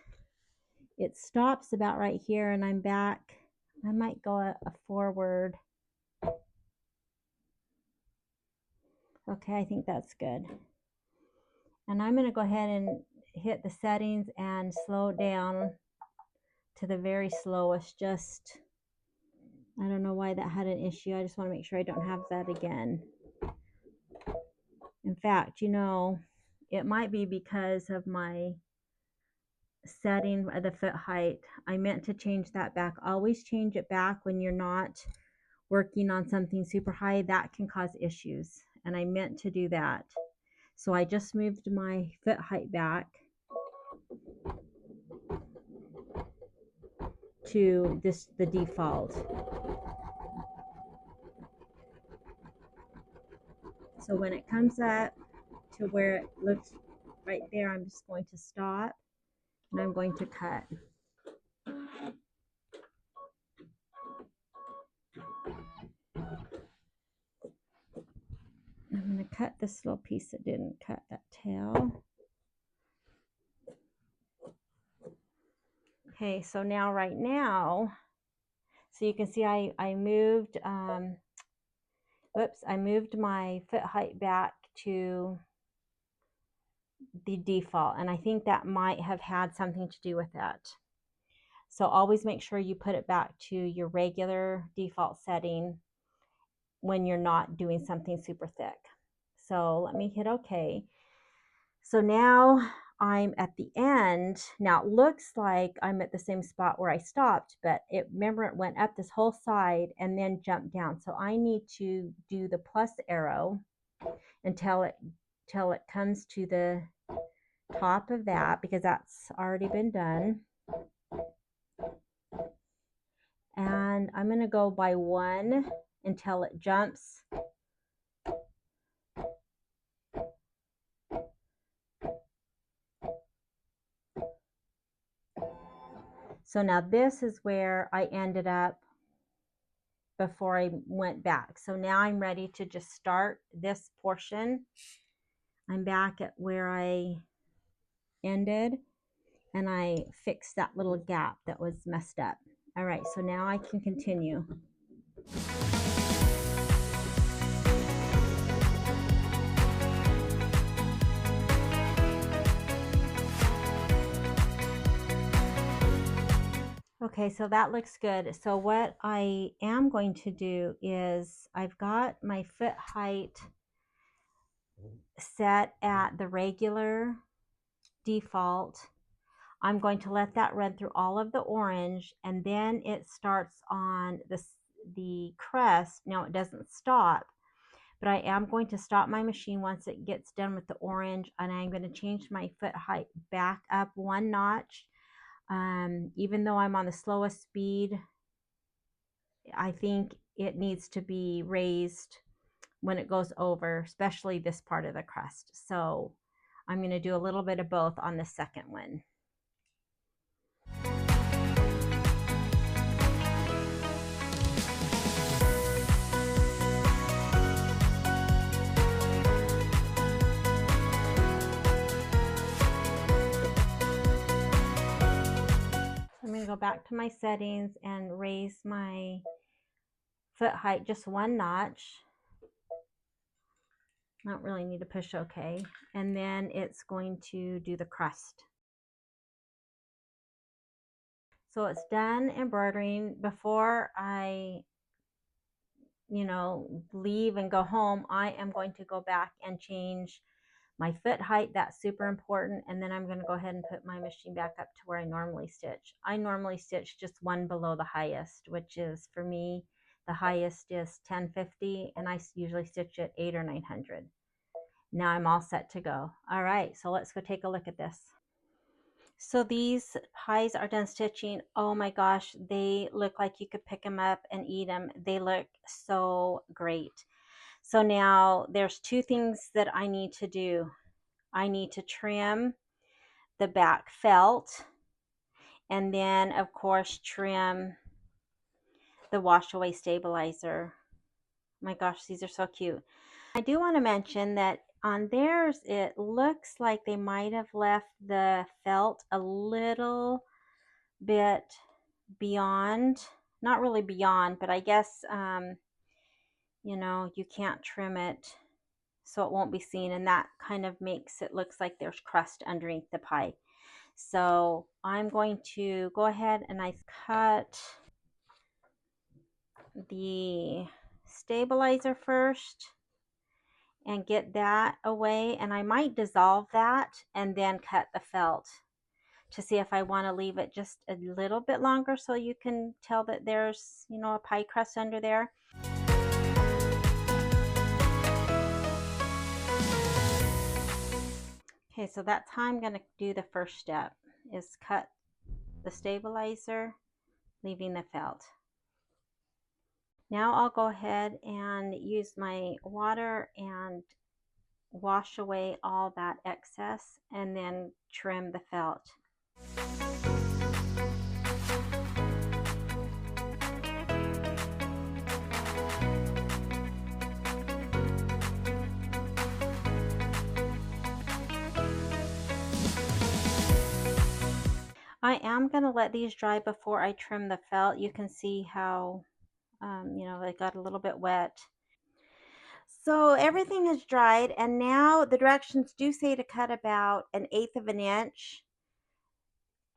it stops about right here and I'm back. I might go a forward. Okay, I think that's good. And I'm going to go ahead and hit the settings and slow it down to the very slowest. Just, I don't know why that had an issue. I just want to make sure I don't have that again. In fact, you know, it might be because of my setting of the foot height. I meant to change that back. Always change it back when you're not working on something super high. That can cause issues. And I meant to do that. So I just moved my foot height back to the default. So when it comes up to where it looks right there, I'm just going to stop and I'm going to cut. I'm going to cut this little piece that didn't cut that tail. Okay, so now right now, so you can see I moved, I moved my foot height back to the default, and I think that might have had something to do with that. So always make sure you put it back to your regular default setting when you're not doing something super thick. So let me hit OK. So now I'm at the end. Now it looks like I'm at the same spot where I stopped, but remember it went up this whole side and then jumped down. So I need to do the plus arrow until it comes to the top of that, because that's already been done. And I'm going to go by one until it jumps. So now this is where I ended up before I went back. So now I'm ready to just start this portion. I'm back at where I ended and I fixed that little gap that was messed up. All right, so now I can continue. Okay, so that looks good. So what I am going to do is I've got my foot height set at the regular default. I'm going to let that run through all of the orange, and then it starts on the crest. Now it doesn't stop, but I am going to stop my machine once it gets done with the orange, and I'm going to change my foot height back up one notch. Even though I'm on the slowest speed, I think it needs to be raised when it goes over, especially this part of the crest. So I'm going to do a little bit of both on the second one. I'm going to go back to my settings and raise my foot height just one notch. I don't really need to push OK. And then it's going to do the crest. So it's done embroidering. Before I, leave and go home, I am going to go back and change my foot height. That's super important. And then I'm going to go ahead and put my machine back up to where I normally stitch. I normally stitch just one below the highest, which is, for me, the highest is 1050, and I usually stitch at 800 or 900. Now I'm all set to go. All right, so let's go take a look at this. So these pies are done stitching. Oh my gosh, they look like you could pick them up and eat them. They look so great. So now there's two things that I need to do. I need to trim the back felt, and then of course trim the wash away stabilizer. My gosh, these are so cute. I do want to mention that on theirs it looks like they might have left the felt a little bit beyond, not really beyond, but I guess, you can't trim it so it won't be seen, and that kind of makes it looks like there's crust underneath the pie. So I'm going to go ahead and I cut the stabilizer first and get that away, and I might dissolve that and then cut the felt to see if I want to leave it just a little bit longer so you can tell that there's, a pie crust under there. Okay, so that's how I'm going to do the first step, is cut the stabilizer, leaving the felt. Now I'll go ahead and use my water and wash away all that excess and then trim the felt. I am going to let these dry before I trim the felt. You can see how, they got a little bit wet. So everything is dried, and now the directions do say to cut about 1/8 of an inch.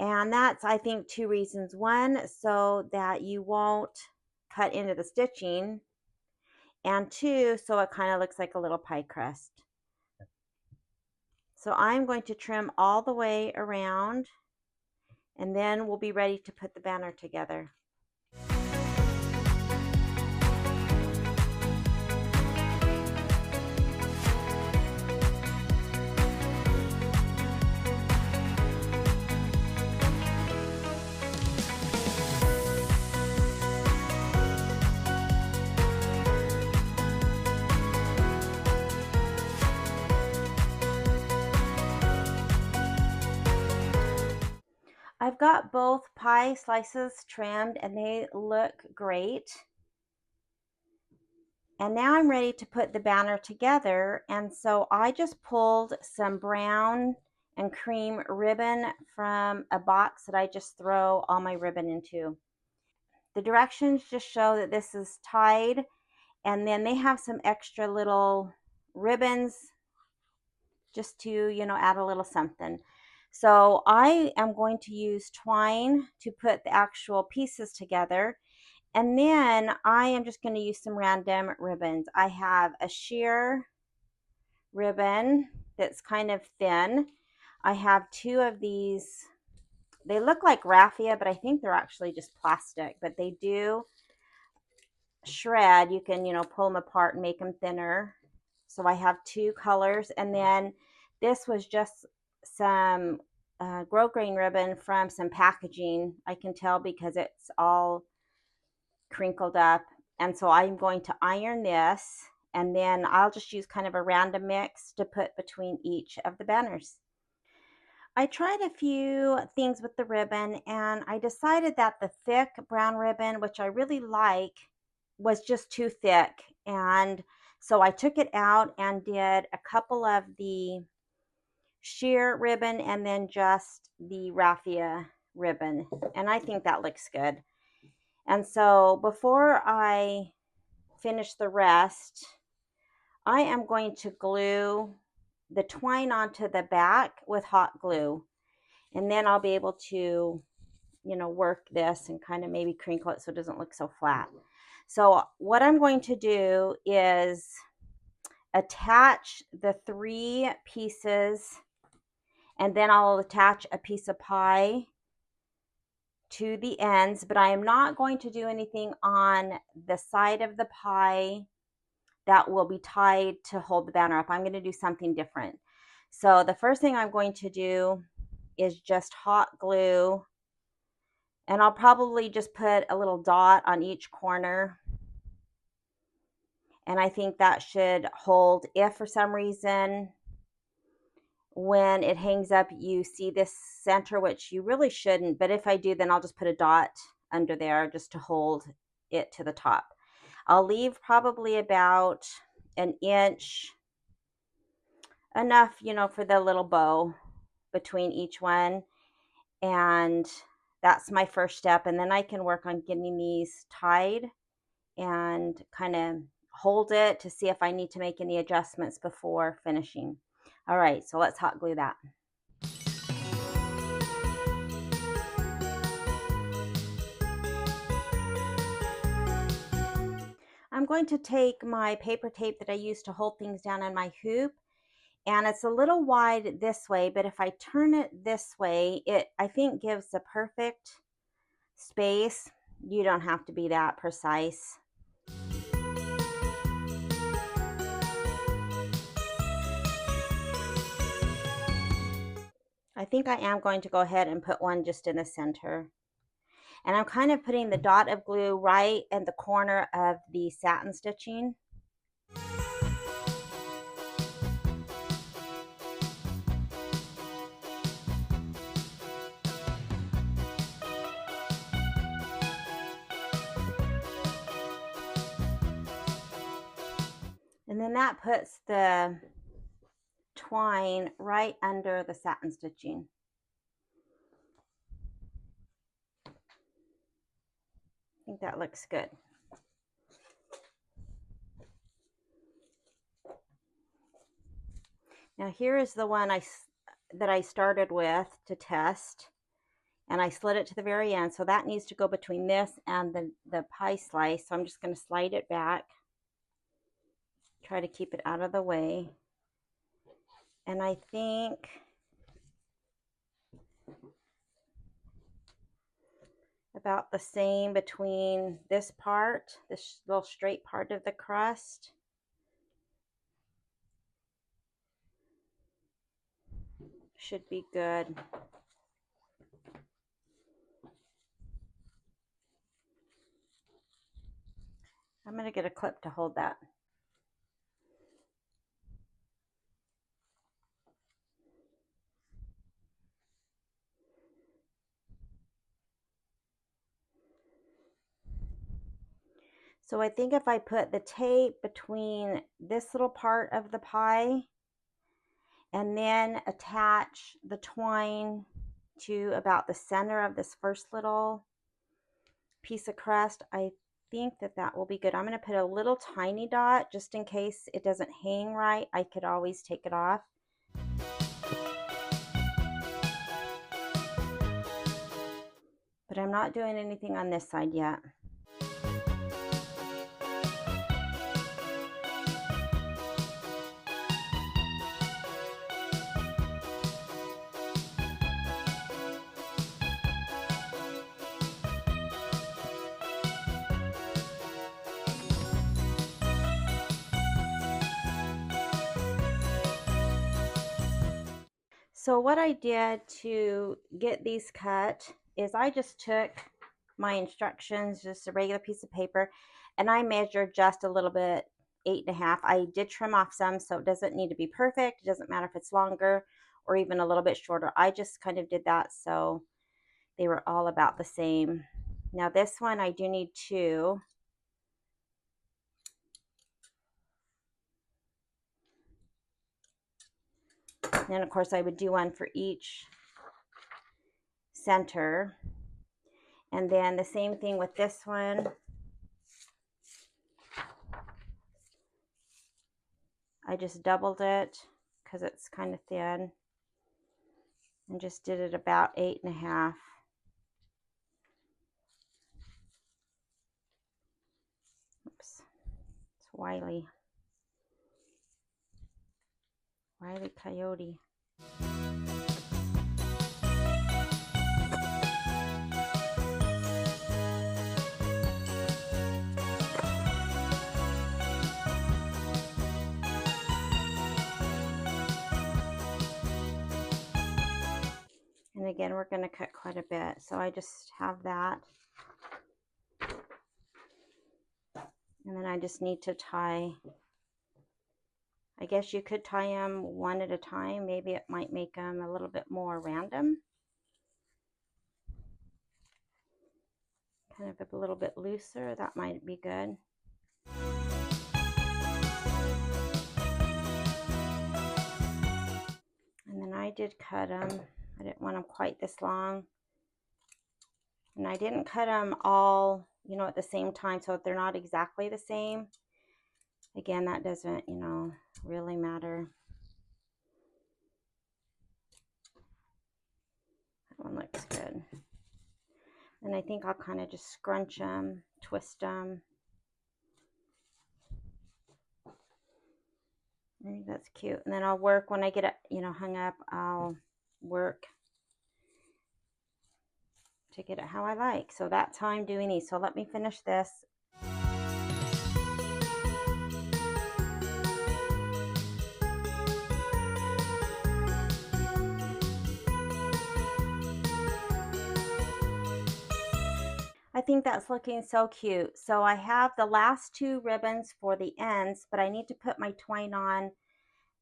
And that's, I think, two reasons. One, so that you won't cut into the stitching, and two, so it kind of looks like a little pie crust. So I'm going to trim all the way around, and then we'll be ready to put the banner together. I've got both pie slices trimmed and they look great. And now I'm ready to put the banner together. And so I just pulled some brown and cream ribbon from a box that I just throw all my ribbon into. The directions just show that this is tied, and then they have some extra little ribbons just to, add a little something. So I am going to use twine to put the actual pieces together. And then I am just going to use some random ribbons. I have a sheer ribbon that's kind of thin. I have two of these. They look like raffia, but I think they're actually just plastic, but they do shred. You can, pull them apart and make them thinner. So I have two colors. And then this was just some grosgrain ribbon from some packaging. I can tell because it's all crinkled up. And so I'm going to iron this, and then I'll just use kind of a random mix to put between each of the banners. I tried a few things with the ribbon, and I decided that the thick brown ribbon, which I really like, was just too thick. And so I took it out and did a couple of the sheer ribbon and then just the raffia ribbon. And I think that looks good. And so before I finish the rest, I am going to glue the twine onto the back with hot glue. And then I'll be able to, work this and kind of maybe crinkle it so it doesn't look so flat. So what I'm going to do is attach the 3 pieces, and then I'll attach a piece of pie to the ends, but I am not going to do anything on the side of the pie that will be tied to hold the banner up. I'm going to do something different. So the first thing I'm going to do is just hot glue, and I'll probably just put a little dot on each corner. And I think that should hold. If for some reason when it hangs up you see this center, which you really shouldn't, but if I do, then I'll just put a dot under there just to hold it to the top. I'll leave probably about 1 inch, enough, for the little bow between each one. And that's my first step, and then I can work on getting these tied and kind of hold it to see if I need to make any adjustments before finishing. All right, so let's hot glue that. I'm going to take my paper tape that I use to hold things down in my hoop, and it's a little wide this way, but if I turn it this way, it, I think, gives the perfect space. You don't have to be that precise. I think I am going to go ahead and put one just in the center. And I'm kind of putting the dot of glue right in the corner of the satin stitching. And then that puts the twine right under the satin stitching. I think that looks good. Now here is the one that I started with to test, and I slid it to the very end, so that needs to go between this and the pie slice. So I'm just going to slide it back, try to keep it out of the way. And I think about the same between this part, this little straight part of the crust. Should be good. I'm going to get a clip to hold that. So I think if I put the tape between this little part of the pie and then attach the twine to about the center of this first little piece of crust, I think that that will be good. I'm going to put a little tiny dot just in case it doesn't hang right. I could always take it off. But I'm not doing anything on this side yet. So what I did to get these cut is I just took my instructions, just a regular piece of paper, and I measured just a little bit, 8.5. I did trim off some, so it doesn't need to be perfect. It doesn't matter if it's longer or even a little bit shorter. I just kind of did that so they were all about the same. Now this one I do need 2. And then of course I would do one for each center. And then the same thing with this one. I just doubled it because it's kind of thin and just did it about 8.5. Oops, it's Wiley Coyote. And again, we're going to cut quite a bit, so I just have that. And then I just need to tie, I guess you could tie them one at a time. Maybe it might make them a little bit more random. Kind of a little bit looser, that might be good. And then I did cut them. I didn't want them quite this long. And I didn't cut them all, you know, at the same time, so they're not exactly the same. Again, that doesn't, you know, really matter. That one looks good. And I think I'll kind of just scrunch them, twist them. I think that's cute. And then I'll work when I get it, you know, hung up, I'll work to get it how I like. So that's how I'm doing these. So let me finish this. I think that's looking so cute. So I have the last two ribbons for the ends, but I need to put my twine on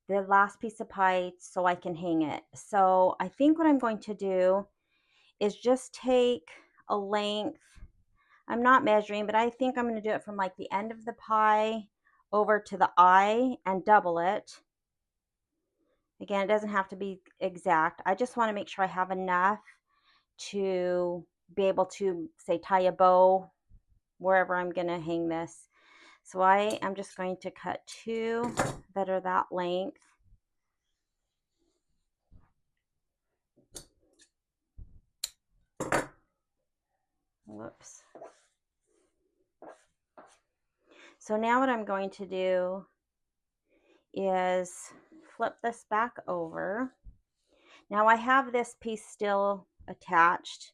the last piece of pie so I can hang it. So I think what I'm going to do is just take a length. I'm not measuring, but I think I'm going to do it from like the end of the pie over to the eye and double it. Again, it doesn't have to be exact. I just want to make sure I have enough to be able to, say, tie a bow wherever I'm going to hang this. So I am just going to cut two that are that length. Whoops. So now what I'm going to do is flip this back over. Now I have this piece still attached.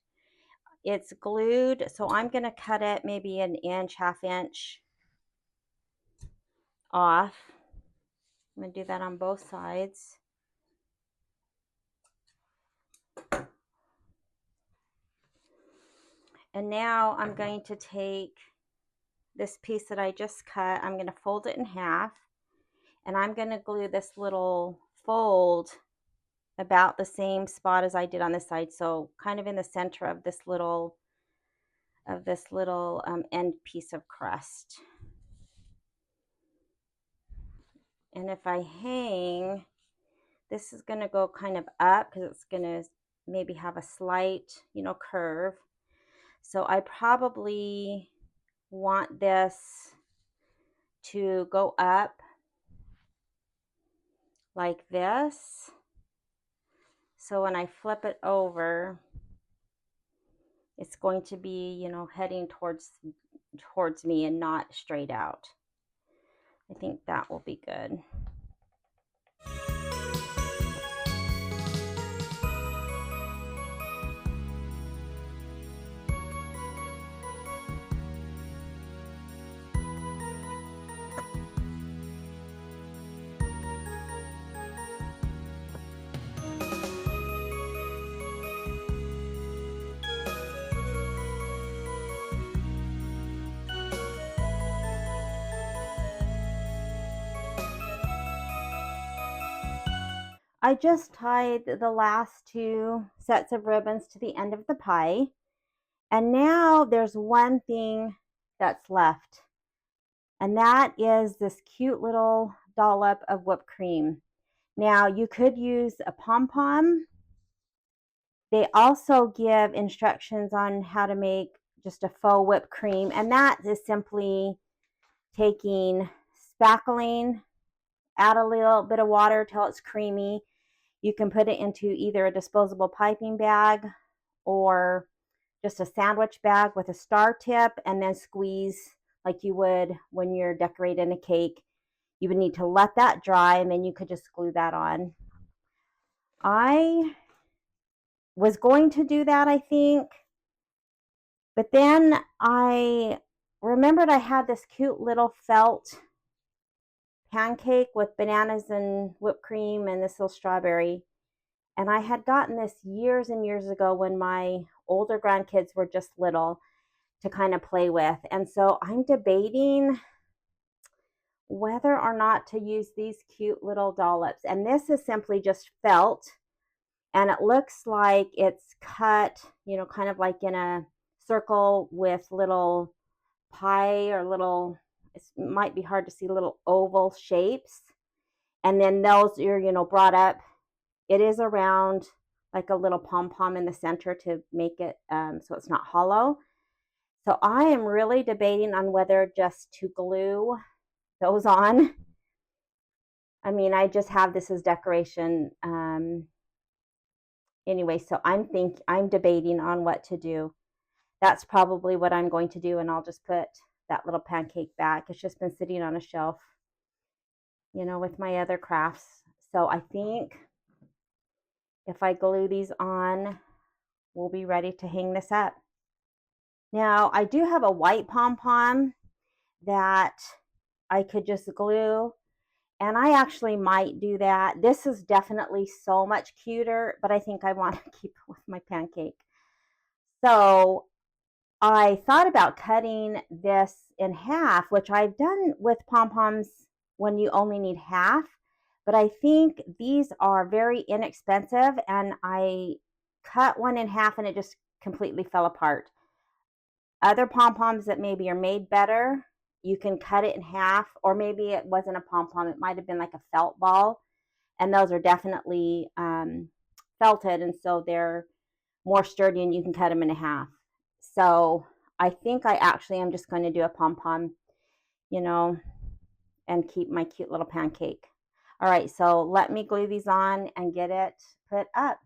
It's glued, so I'm going to cut it maybe an inch, half inch off. I'm going to do that on both sides. And now I'm going to take this piece that I just cut, I'm going to fold it in half, and I'm going to glue this little fold about the same spot as I did on this side, so kind of in the center of this little end piece of crust. And if I hang, this is going to go kind of up because it's going to maybe have a slight, you know, curve. So I probably want this to go up like this. So when I flip it over, it's going to be, you know, heading towards me and not straight out. I think that will be good. I just tied the last two sets of ribbons to the end of the pie. And now there's one thing that's left. And that is this cute little dollop of whipped cream. Now you could use a pom-pom. They also give instructions on how to make just a faux whipped cream. And that is simply taking spackling, add a little bit of water till it's creamy. You can put it into either a disposable piping bag or just a sandwich bag with a star tip, and then squeeze like you would when you're decorating a cake. You would need to let that dry, and then you could just glue that on. I was going to do that, I think, but then I remembered I had this cute little felt pancake with bananas and whipped cream and this little strawberry. And I had gotten this years and years ago when my older grandkids were just little to kind of play with. And so I'm debating whether or not to use these cute little dollops. And this is simply just felt. And it looks like it's cut, you know, kind of like in a circle with little pie or little, it might be hard to see, little oval shapes. And then those are, you know, brought up. It is around like a little pom-pom in the center to make it so it's not hollow. So I am really debating on whether just to glue those on. I mean, I just have this as decoration. Anyway, so I'm debating on what to do. That's probably what I'm going to do, and I'll just put that little pancake back. It's just been sitting on a shelf, with my other crafts. So I think if I glue these on, we'll be ready to hang this up. Now, I do have a white pom-pom that I could just glue, and I actually might do that. This is definitely so much cuter, but I think I want to keep it with my pancake. So I thought about cutting this in half, which I've done with pom-poms when you only need half, but I think these are very inexpensive, and I cut one in half and it just completely fell apart. Other pom-poms that maybe are made better, you can cut it in half, or maybe it wasn't a pom-pom, it might have been like a felt ball, and those are definitely felted, and so they're more sturdy and you can cut them in half. So I think I actually am just going to do a pom-pom, you know, and keep my cute little pancake. All right, so let me glue these on and get it put up.